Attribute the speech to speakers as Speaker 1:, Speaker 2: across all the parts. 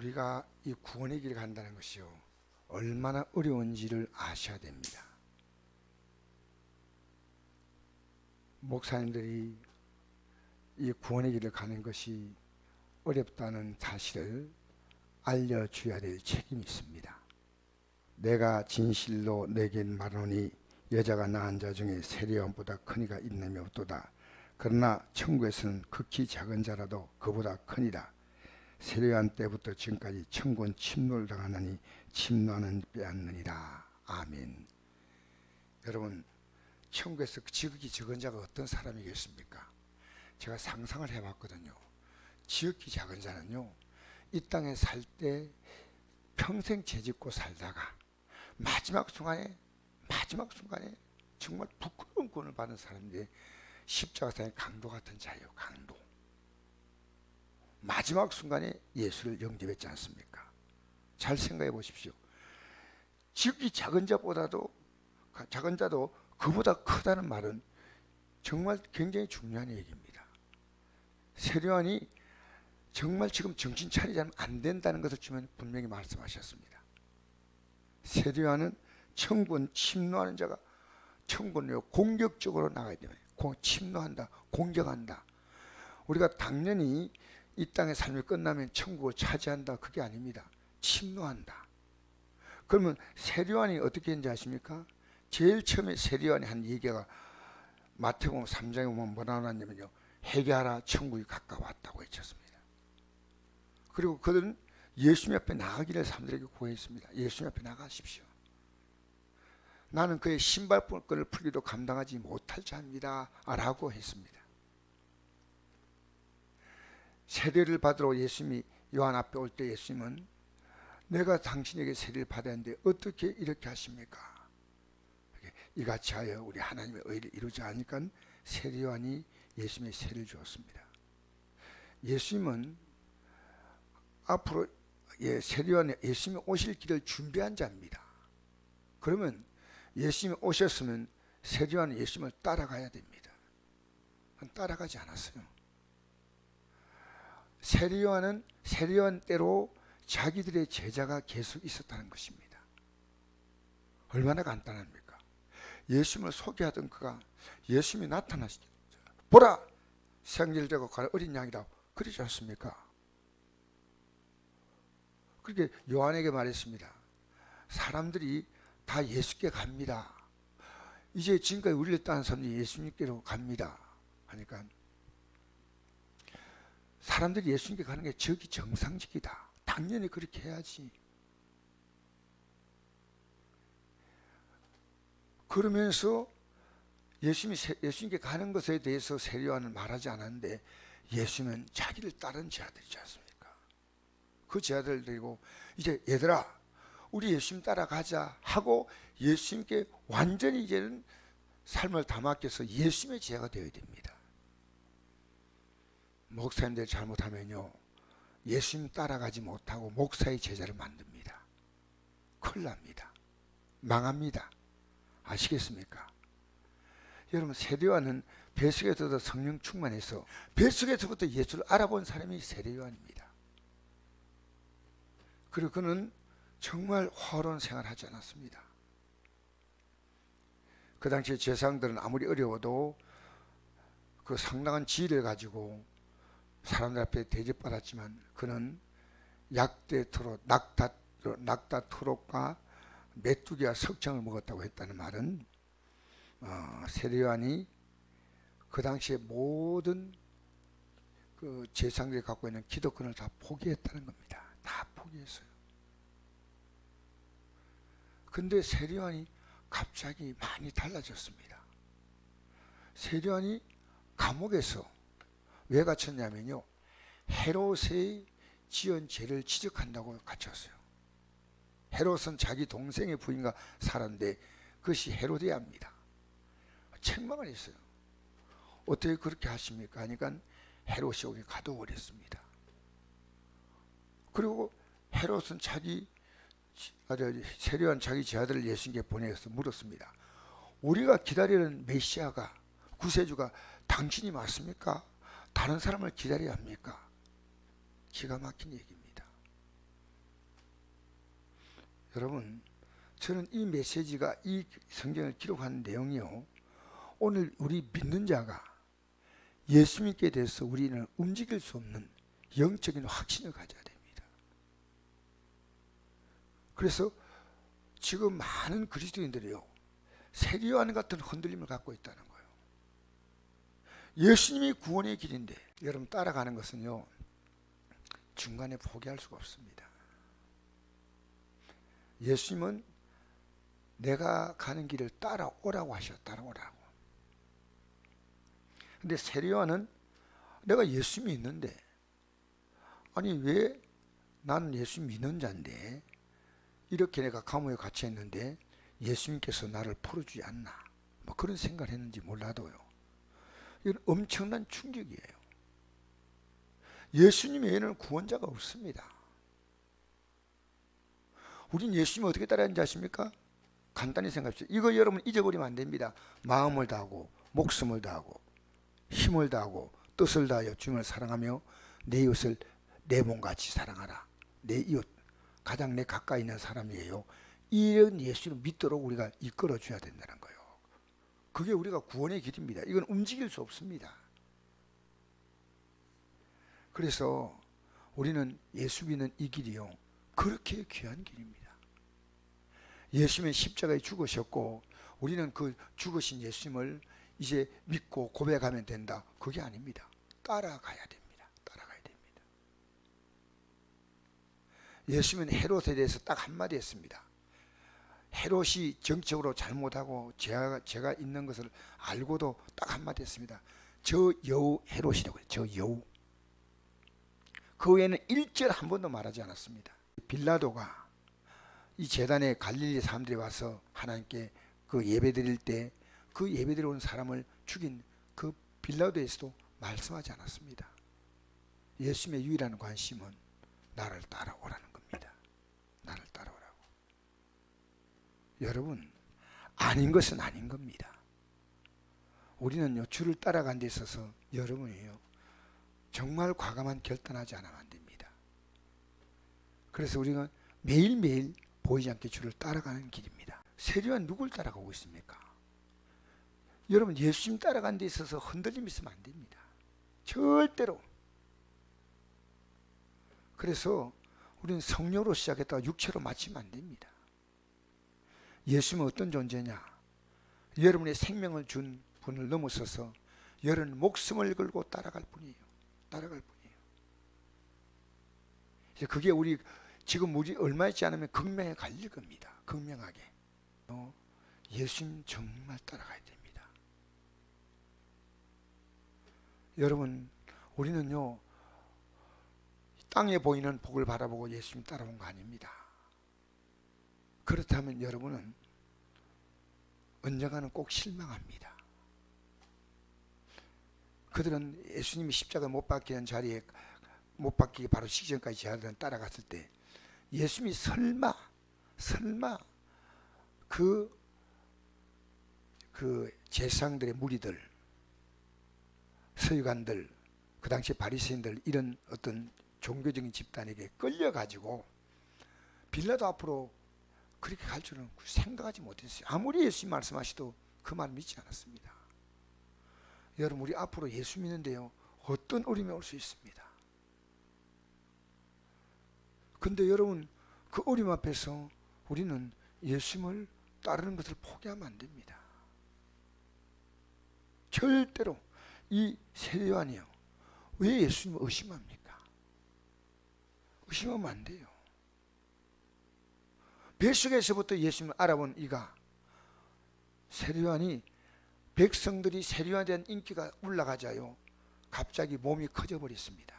Speaker 1: 우리가 이 구원의 길을 간다는 것이요, 얼마나 어려운지를 아셔야 됩니다. 목사님들이 이 구원의 길을 가는 것이 어렵다는 사실을 알려줘야 될 책임이 있습니다. 내가 진실로 내게 말하노니 여자가 낳은 자 중에 세례요한보다 큰 이가 있느냐 없도다. 그러나 천국에서는 극히 작은 자라도 그보다 크니라. 세례요한 때부터 지금까지 천국은 침노를 당하나니 침노하는 빼앗느니라. 아멘. 여러분, 천국에서 지극히 적은 자가 어떤 사람이겠습니까? 제가 상상을 해봤거든요. 지극히 작은 자는요, 이 땅에 살 때 평생 죄짓고 살다가 마지막 순간에 정말 부끄러운 구원을 받은 사람인데, 십자가상의 강도 같은 자예요. 강도. 마지막 순간에 예수를 영접했지 않습니까? 잘 생각해 보십시오. 지극히 작은 자도 그보다 크다는 말은 정말 굉장히 중요한 얘기입니다. 세례요한이 정말 지금 정신 차리지 않으면 안 된다는 것을 주면 분명히 말씀하셨습니다. 세례요한은 천군 침노하는 자가, 천군을 공격적으로 나가야 됩니다. 침노한다, 공격한다. 우리가 당연히 이 땅의 삶이 끝나면 천국을 차지한다, 그게 아닙니다. 침노한다. 그러면 세례요한이 어떻게 했는지 아십니까? 제일 처음에 세례요한이 한 얘기가 마태복음 3장에 보면 뭐라 나왔냐면요, 회개하라, 천국이 가까웠다고 외쳤습니다. 그리고 그들은 예수님 앞에 나가기를 사람들에게 구했습니다. 예수님 앞에 나가십시오. 나는 그의 신발끈을 풀기도 감당하지 못할 자입니다 라고 했습니다. 세례를 받으러 예수님이 요한 앞에 올 때 예수님은 내가 당신에게 세례를 받아야 하는데 어떻게 이렇게 하십니까? 이같이 하여 우리 하나님의 의를 이루자 하니까 세례요한이 예수님의 세례를 주었습니다. 예수님은 앞으로 세례요한이 예수님이 오실 길을 준비한 자입니다. 그러면 예수님이 오셨으면 세례요한은 예수님을 따라가야 됩니다. 따라가지 않았어요. 세례요한은 세례요한 때로 자기들의 제자가 계속 있었다는 것입니다. 얼마나 간단합니까? 예수님을 소개하던 그가 예수님이 나타나시죠. 보라, 생질되고 가는 어린 양이라고 그러지 않습니까? 그렇게 요한에게 말했습니다. 사람들이 다 예수께 갑니다. 이제 지금까지 우리를 따른 사람들이 예수님께로 갑니다 하니까 사람들이 예수님께 가는 게 저기 정상적이다. 당연히 그렇게 해야지. 그러면서 예수님께 가는 것에 대해서 세례요한은 말하지 않았는데, 예수님은 자기를 따른 제자들이지 않습니까? 그 제자들 데리고 이제 얘들아, 우리 예수님 따라가자 하고 예수님께 완전히 이제는 삶을 다 맡겨서 예수님의 제자가 되어야 됩니다. 목사님들 잘못하면요, 예수님 따라가지 못하고 목사의 제자를 만듭니다. 큰일 납니다. 망합니다. 아시겠습니까? 여러분, 세례요한은 뱃속에서도 성령 충만해서 뱃속에서부터 예수를 알아본 사람이 세례요한입니다. 그리고 그는 정말 화려한 생활을 하지 않았습니다. 그 당시에 제사장들은 아무리 어려워도 그 상당한 지혜를 가지고 사람들 앞에 대접받았지만 그는 약대토록, 낙타토록과 메뚜기와 석청을 먹었다고 했다는 말은 세례요한이 그 당시에 모든 그 제사장들이 갖고 있는 기득권을 다 포기했다는 겁니다. 다 포기했어요. 근데 세례요한이 갑자기 많이 달라졌습니다. 세례요한이 감옥에서 왜 갇혔냐면요, 헤롯의 지은 죄를 지적한다고 갇혔어요. 헤롯은 자기 동생의 부인과 살았는데 그것이 헤로디아입니다. 책망을 했어요. 어떻게 그렇게 하십니까? 하니까 헤롯이 여기 가둬버렸습니다. 그리고 헤롯은 세례요한 자기 제자들을 예수님께 보내서 물었습니다. 우리가 기다리는 메시아가, 구세주가 당신이 맞습니까? 다른 사람을 기다려야 합니까? 기가 막힌 얘기입니다. 여러분, 저는 이 메시지가 이 성경을 기록한 내용이요, 오늘 우리 믿는 자가 예수 믿게 돼서 우리는 움직일 수 없는 영적인 확신을 가져야 됩니다. 그래서 지금 많은 그리스도인들이요, 세리요한 같은 흔들림을 갖고 있다는 거예요. 예수님이 구원의 길인데 여러분 따라가는 것은요, 중간에 포기할 수가 없습니다. 예수님은 내가 가는 길을 따라오라고 하셔. 따라오라고. 근데 세리요한은 내가 예수 믿는데, 아니 왜 나는 예수 믿는 자인데 이렇게 내가 감옥에 갇혀 있는데 예수님께서 나를 풀어주지 않나, 뭐 그런 생각을 했는지 몰라도요, 이건 엄청난 충격이에요. 예수님 외에는 구원자가 없습니다. 우린 예수님 어떻게 따라하는지 아십니까? 간단히 생각합시다. 이거 여러분 잊어버리면 안 됩니다. 마음을 다하고 목숨을 다하고 힘을 다하고 뜻을 다하여 주님을 사랑하며 내 이웃을 내 몸같이 사랑하라. 내 이웃, 가장 내 가까이 있는 사람이에요. 이런 예수를 믿도록 우리가 이끌어 줘야 된다는 거예요. 그게 우리가 구원의 길입니다. 이건 움직일 수 없습니다. 그래서 우리는 예수 믿는 이 길이요, 그렇게 귀한 길입니다. 예수님은 십자가에 죽으셨고 우리는 그 죽으신 예수님을 이제 믿고 고백하면 된다, 그게 아닙니다. 따라가야 됩니다. 따라가야 됩니다. 예수님은 헤롯에 대해서 딱 한마디 했습니다. 헤롯이 정적으로 잘못하고 죄가 있는 것을 알고도 딱 한마디 했습니다. 저 여우 헤롯이라고 해요. 저 여우. 그 외에는 일절 한 번도 말하지 않았습니다. 빌라도가 이 제단에 갈릴리 사람들이 와서 하나님께 그 예배 드릴 때 그 예배 드리러 온 사람을 죽인 그 빌라도에서도 말씀하지 않았습니다. 예수님의 유일한 관심은 나를 따라오라는 겁니다. 나를 따라오라고. 여러분, 아닌 것은 아닌 겁니다. 우리는요, 주를 따라간 데 있어서 여러분이요, 정말 과감한 결단하지 않으면 안 됩니다. 그래서 우리가 매일매일 보이지 않게 주를 따라가는 길입니다. 세리요한 누굴 따라가고 있습니까? 여러분, 예수님 따라가는 데 있어서 흔들림이 있으면 안 됩니다. 절대로. 그래서 우리는 성령으로 시작했다가 육체로 마치면 안 됩니다. 예수님은 어떤 존재냐? 여러분의 생명을 준 분을 넘어서서 여러분 목숨을 걸고 따라갈 분이에요. 따라갈 분이에요. 이제 그게 우리 지금 우리 얼마 있지 않으면 극명하게 갈릴 겁니다. 극명하게. 예수님 정말 따라가야 됩니다. 여러분, 우리는요, 땅에 보이는 복을 바라보고 예수님 따라온 거 아닙니다. 그렇다면 여러분은 언젠가는 꼭 실망합니다. 그들은 예수님이 십자가 못 박히는 자리에 못 박히기 바로 직전까지 제자들은 따라갔을 때 예수님이 설마 그 제사장들의 무리들, 서기관들, 그 당시 바리새인들, 이런 어떤 종교적인 집단에게 끌려가지고 빌라도 앞으로 그렇게 갈 줄은 생각하지 못했어요. 아무리 예수님 말씀하셔도 그 말 믿지 않았습니다. 여러분, 우리 앞으로 예수 믿는데요, 어떤 어려움이 올 수 있습니다. 근데 여러분, 그 어려움 앞에서 우리는 예수님을 따르는 것을 포기하면 안 됩니다. 절대로. 이 세리요한이요, 왜 예수님을 의심합니까? 의심하면 안 돼요. 뱃속에서부터 예수님을 알아본 이가, 세리요한이 백성들이 세리요한에 대한 인기가 올라가자요, 갑자기 몸이 커져 버렸습니다.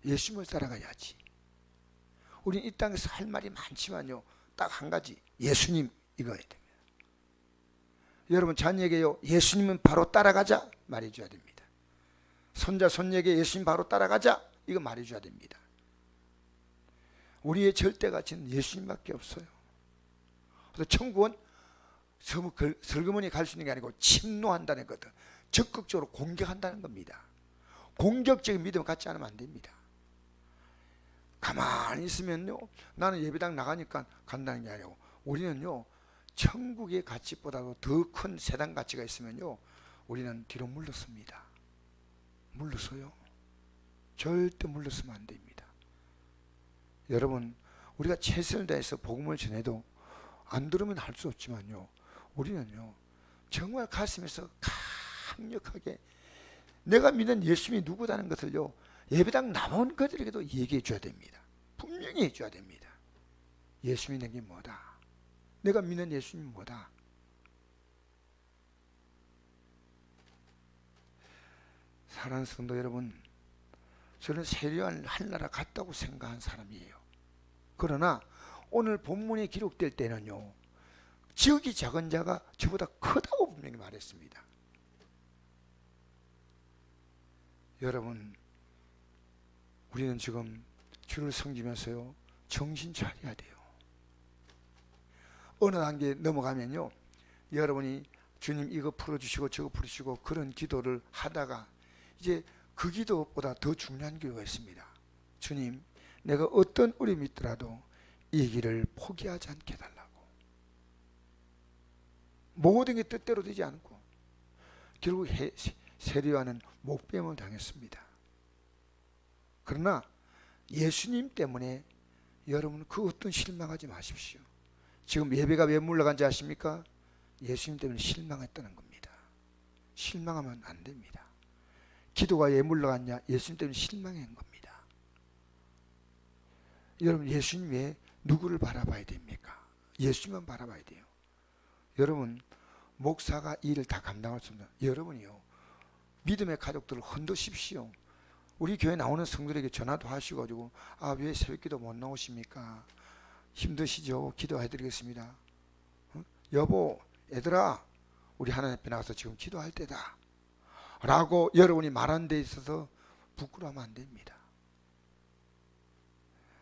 Speaker 1: 예수님을 따라가야지. 우린 이 땅에서 할 말이 많지만요, 딱 한 가지, 예수님, 이거야 됩니다. 여러분, 자녀에게요, 예수님은 바로 따라가자 말해줘야 됩니다. 손자 손녀에게 예수님 바로 따라가자, 이거 말해줘야 됩니다. 우리의 절대 가치는 예수님밖에 없어요. 그래서 천국은 슬그머니 갈 수 있는 게 아니고 침노한다는 거든, 적극적으로 공격한다는 겁니다. 공격적인 믿음을 갖지 않으면 안 됩니다. 가만히 안 있으면요 나는 예배당 나가니까 간다는 게 아니고, 우리는요 천국의 가치보다도 더 큰 세상 가치가 있으면요 우리는 뒤로 물러섭니다. 물러서요. 절대 물러서면 안 됩니다. 여러분, 우리가 최선을 다해서 복음을 전해도 안 들으면 할 수 없지만요, 우리는요 정말 가슴에서 강력하게 내가 믿는 예수님이 누구다는 것을요 예배당 나온 그들에게도 얘기해 줘야 됩니다. 분명히 해 줘야 됩니다. 예수님이 내게 뭐다, 내가 믿는 예수님이 뭐다. 사랑하는 성도 여러분, 저는 세례요한을 하늘나라 갔다고 생각한 사람이에요. 그러나 오늘 본문에 기록될 때는요 지극히 작은 자가 저보다 크다고 분명히 말했습니다. 여러분, 우리는 지금 주를 섬기면서요 정신 차려야 돼요. 어느 단계 넘어가면요 여러분이 주님 이거 풀어주시고 저거 풀어주시고 그런 기도를 하다가 이제 그 기도보다 더 중요한 기도가 있습니다. 주님, 내가 어떤 어려움이 있더라도 이 길을 포기하지 않게 해달라고. 모든 게 뜻대로 되지 않고 결국 세례요한은 목뱀을 당했습니다. 그러나 예수님 때문에 여러분 그 어떤 실망하지 마십시오. 지금 예배가 왜 물러간지 아십니까? 예수님 때문에 실망했다는 겁니다. 실망하면 안 됩니다. 기도가 왜 물러갔냐? 예수님 때문에 실망한 겁니다. 여러분, 예수님 외에 누구를 바라봐야 됩니까? 예수님만 바라봐야 돼요. 여러분, 목사가 이 일을 다 감당할 수 없는, 여러분이요 믿음의 가족들을 흔드십시오. 우리 교회 나오는 성도들에게 전화도 하시고 아, 왜 새벽기도 못 나오십니까? 힘드시죠? 기도해드리겠습니다. 여보, 얘들아, 우리 하나님 앞에 나가서 지금 기도할 때다 라고 여러분이 말하는 데 있어서 부끄러워하면 안 됩니다.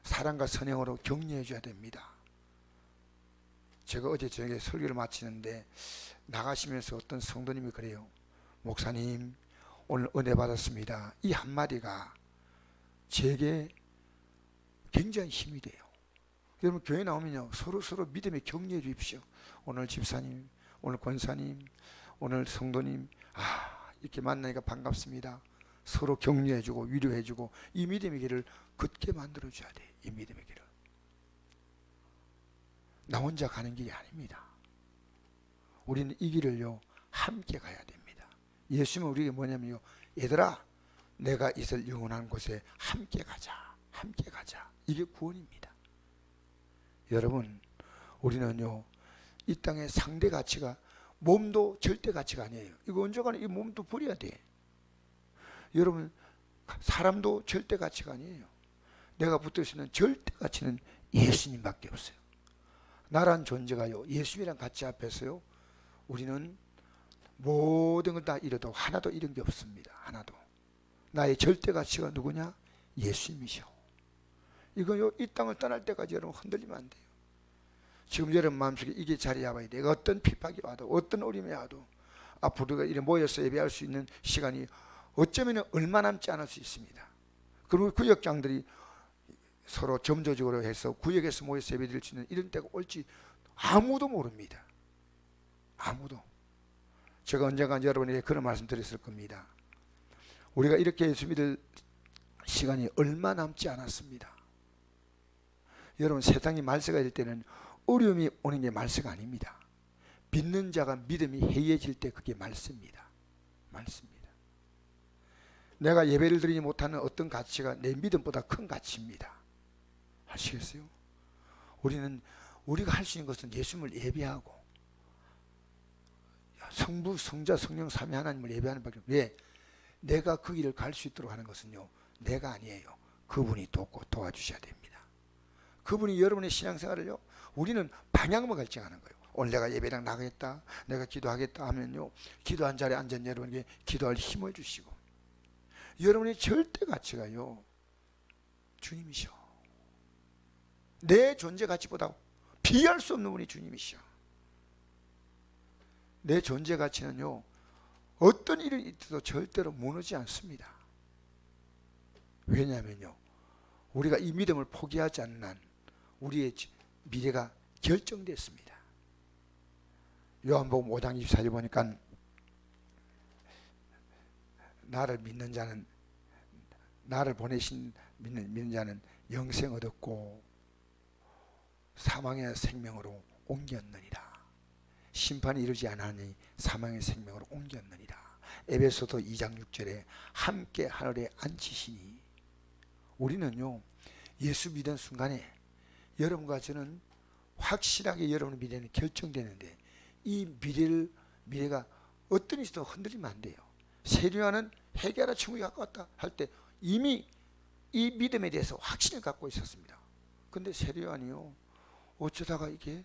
Speaker 1: 사랑과 선행으로 격려해 줘야 됩니다. 제가 어제 저녁에 설교를 마치는데 나가시면서 어떤 성도님이 그래요. 목사님, 오늘 은혜 받았습니다. 이 한마디가 제게 굉장히 힘이 돼요. 여러분, 교회 나오면요 서로 믿음에 격려해 주십시오. 오늘 집사님, 오늘 권사님, 오늘 성도님, 이렇게 만나니까 반갑습니다. 서로 격려해주고 위로해주고 이 믿음의 길을 굳게 만들어줘야 돼. 이 믿음의 길을 나 혼자 가는 길이 아닙니다. 우리는 이 길을요 함께 가야 됩니다. 예수님은 우리에게 뭐냐면요, 얘들아, 내가 있을 영원한 곳에 함께 가자, 함께 가자. 이게 구원입니다. 여러분, 우리는요 이 땅의 상대 가치가 몸도 절대 가치가 아니에요. 이거 언젠가는 이 몸도 버려야 돼. 여러분, 사람도 절대 가치가 아니에요. 내가 붙들 수 있는 절대 가치는 예수님밖에 없어요. 나란 존재가요 예수님이란 가치 앞에서요 우리는 모든 걸 다 잃어도 하나도 잃은 게 없습니다. 하나도. 나의 절대 가치가 누구냐? 예수님이셔. 이거요 이 땅을 떠날 때까지 여러분 흔들리면 안 돼요. 지금 여러분 마음속에 이게 자리 잡아야 돼. 어떤 핍박이 와도 어떤 어려움이 와도 앞으로 우리가 이렇게 모여서 예배할 수 있는 시간이 어쩌면 얼마 남지 않을 수 있습니다. 그리고 구역장들이 서로 점조적으로 해서 구역에서 모여서 예배드릴 수 있는 이런 때가 올지 아무도 모릅니다. 아무도. 제가 언젠가 여러분에게 그런 말씀 드렸을 겁니다. 우리가 이렇게 예수 믿을 시간이 얼마 남지 않았습니다. 여러분, 세상이 말세가 될 때는 어려움이 오는 게 말세가 아닙니다. 믿는 자가 믿음이 해이해질 때 그게 말세입니다. 말세입니다. 내가 예배를 드리지 못하는 어떤 가치가 내 믿음보다 큰 가치입니다. 아시겠어요? 우리가 할 수 있는 것은 예수님을 예배하고 성부, 성자, 성령, 삼위 하나님을 예배하는 밖에. 왜? 내가 그 길을 갈 수 있도록 하는 것은요 내가 아니에요. 그분이 돕고 도와주셔야 됩니다. 그분이 여러분의 신앙생활을요 우리는 방향만 결정하는 거예요. 오늘 내가 예배당 나가겠다, 내가 기도하겠다 하면요 기도한 자리에 앉은 여러분에게 기도할 힘을 주시고, 여러분의 절대 가치가요 주님이셔. 내 존재 가치보다 비할 수 없는 분이 주님이셔. 내 존재 가치는요 어떤 일이 있어도 절대로 무너지지 않습니다. 왜냐하면요 우리가 이 믿음을 포기하지 않는 한 우리의 미래가 결정됐습니다. 요한복음 5장 24절 보니까 나를 믿는 자는, 나를 보내신 믿는 자는 영생 얻었고 사망의 생명으로 옮겼느니라. 심판이 이르지 않으니 사망의 생명으로 옮겼느니라. 에베소서 2장 6절에 함께 하늘에 앉히시니. 우리는요, 예수 믿은 순간에 여러분과 저는 확실하게 여러분의 미래는 결정되는데, 이 미래가 어떤 일도 흔들리면 안 돼요. 세류야는 회개하라 천국에 가까웠다 할 때 이미 이 믿음에 대해서 확신을 갖고 있었습니다. 근데 세류야는요, 어쩌다가 이게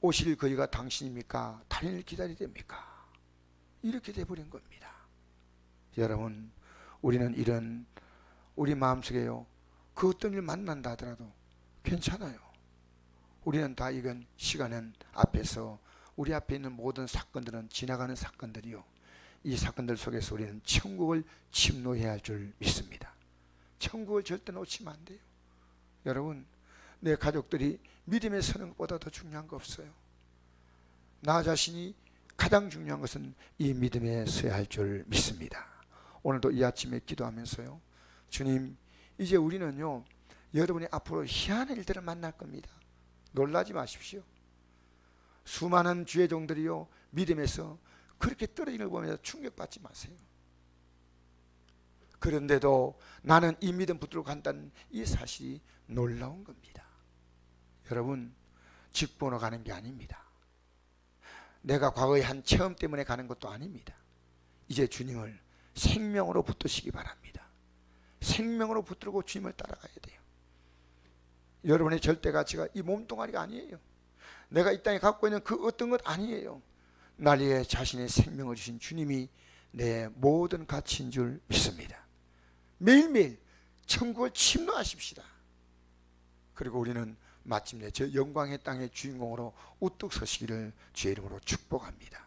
Speaker 1: 오실 거리가 당신입니까? 달인을 기다리야 됩니까? 이렇게 돼버린 겁니다. 여러분, 우리는 이런 우리 마음속에요, 그 어떤 일 만난다 하더라도 괜찮아요. 우리는 다 이건 시간은 앞에서 우리 앞에 있는 모든 사건들은 지나가는 사건들이요, 이 사건들 속에서 우리는 천국을 침노해야 할 줄 믿습니다. 천국을 절대 놓치면 안 돼요. 여러분, 내 가족들이 믿음에 서는 것보다 더 중요한 거 없어요. 나 자신이 가장 중요한 것은 이 믿음에 서야 할 줄 믿습니다. 오늘도 이 아침에 기도하면서요, 주님, 이제 우리는요, 여러분이 앞으로 희한한 일들을 만날 겁니다. 놀라지 마십시오. 수많은 주의 종들이요, 믿음에서 그렇게 떨어지는 걸 보면서 충격받지 마세요. 그런데도 나는 이 믿음 붙들고 간다는 이 사실이 놀라운 겁니다. 여러분, 직분으로 가는 게 아닙니다. 내가 과거의 한 체험 때문에 가는 것도 아닙니다. 이제 주님을 생명으로 붙드시기 바랍니다. 생명으로 붙들고 주님을 따라가야 돼요. 여러분의 절대 가치가 이 몸뚱아리가 아니에요. 내가 이 땅에 갖고 있는 그 어떤 것 아니에요. 날 위해 자신의 생명을 주신 주님이 내 모든 가치인 줄 믿습니다. 매일매일 천국을 침노하십시다. 그리고 우리는 마침내 저 영광의 땅의 주인공으로 우뚝 서시기를 주의 이름으로 축복합니다.